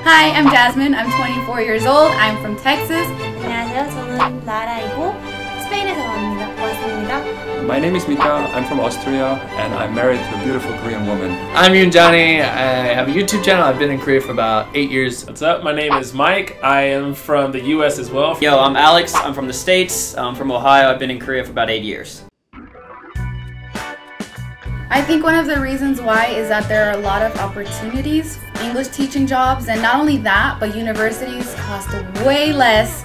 Hi, I'm Jasmin. I'm 24 years old. I'm from Texas. 안녕하세요. 저는 라라이고 스페인에서 왔습니다. My name is Mika. I'm from Austria and I'm married to a beautiful Korean woman. I'm Yoon Johnny. I have a YouTube channel. I've been in Korea for about 8 years. What's up? My name is Mike. I am from the US as well. Yo, I'm Alex. I'm from the States. I'm from Ohio. I've been in Korea for about 8 years. I think one of the reasons why is that there are a lot of opportunities, English teaching jobs, and not only that, but universities cost way less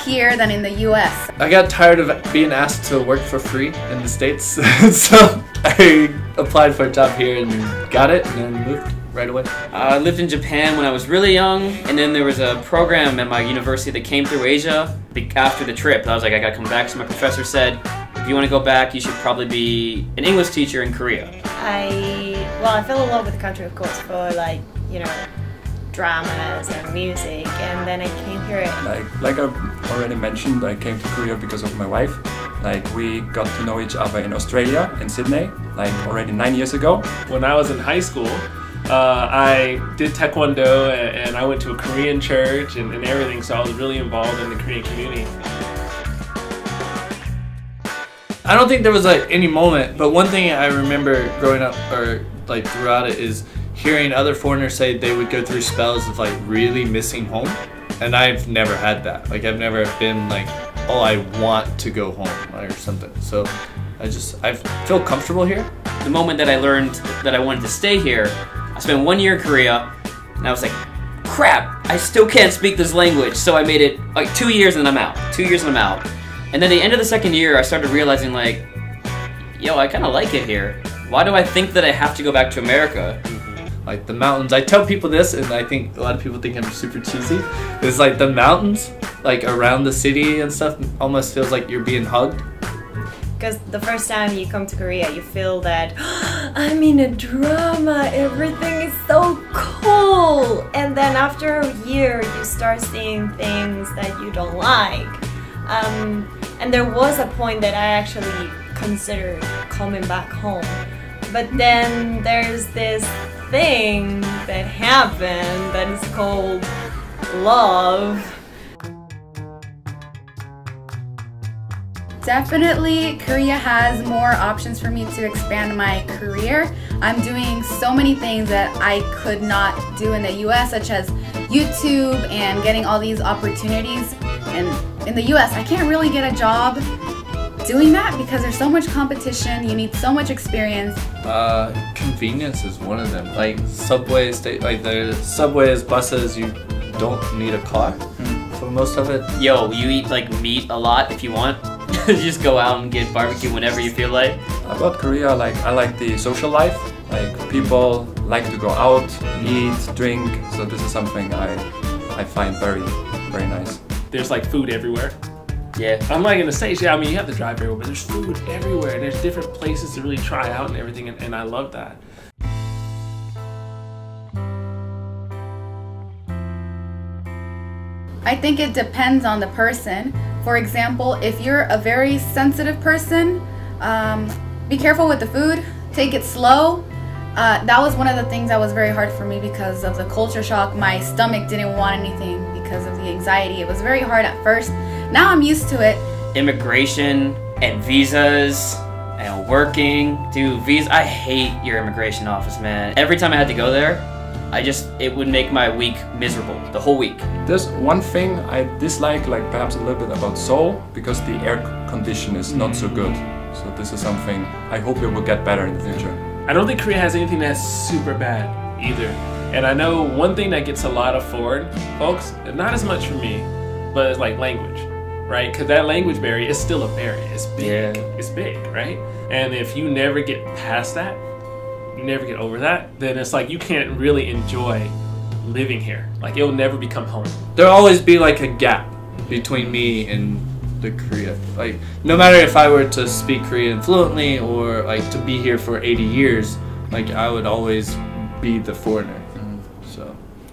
here than in the US. I got tired of being asked to work for free in the States, so I applied for a job here and got it and then moved right away. I lived in Japan when I was really young, and then there was a program at my university that came through Asia after the trip. I was like, I gotta come back, so my professor said, if you want to go back, you should probably be an English teacher in Korea. I fell in love with the country, of course, for dramas and music, and then I came here. Like I already mentioned, I came to Korea because of my wife. We got to know each other in Australia, in Sydney, already 9 years ago. When I was in high school, I did Taekwondo and I went to a Korean church and everything, so I was really involved in the Korean community. I don't think there was any moment, but one thing I remember growing up or throughout it is hearing other foreigners say they would go through spells of really missing home, and I've never had that. I've never been oh, I want to go home or something. So I feel comfortable here. The moment that I learned that I wanted to stay here, I spent 1 year in Korea, and I was like, crap, I still can't speak this language. So I made it 2 years and I'm out. 2 years and I'm out. And then at the end of the second year, I started realizing yo, I kind of like it here. Why do I think that I have to go back to America? The mountains. I tell people this, and I think a lot of people think I'm super cheesy. It's the mountains, around the city and stuff, almost feels like you're being hugged. Because the first time you come to Korea, you feel that I'm in a drama, everything is so cool. And then after a year, you start seeing things that you don't like. And there was a point that I actually considered coming back home. But then there's this thing that happened that is called love. Definitely, Korea has more options for me to expand my career. I'm doing so many things that I could not do in the US, such as YouTube and getting all these opportunities. And in the US, I can't really get a job doing that because there's so much competition, you need so much experience. Convenience is one of them. Subways, the subways, buses, you don't need a car for most of it. Yo, you eat meat a lot if you want. You just go out and get barbecue whenever you feel like. About Korea, I like the social life. People like to go out, eat, drink. So this is something I find very, very nice. There's food everywhere. Yeah. Unlike in the States, yeah, I mean, you have to drive everywhere, but there's food everywhere. And there's different places to really try out and everything, and I love that. I think it depends on the person. For example, if you're a very sensitive person, be careful with the food, take it slow. That was one of the things that was very hard for me because of the culture shock. My stomach didn't want anything because of the anxiety. It was very hard at first. Now I'm used to it. Immigration and visas and working. Dude, I hate your immigration office, man. Every time I had to go there, it would make my week miserable, the whole week. There's one thing I dislike, perhaps a little bit about Seoul, because the air condition is not so good. So this is something I hope it will get better in the future. I don't think Korea has anything that's super bad either. And I know one thing that gets a lot of foreign folks, not as much for me, but it's language, right? Because that language barrier is still a barrier. It's big. Yeah. It's big, right? And if you never get past that, you never get over that, then it's you can't really enjoy living here. It'll never become home. There'll always be a gap between me and the Korea. No matter if I were to speak Korean fluently or to be here for 80 years, I would always be the foreigner.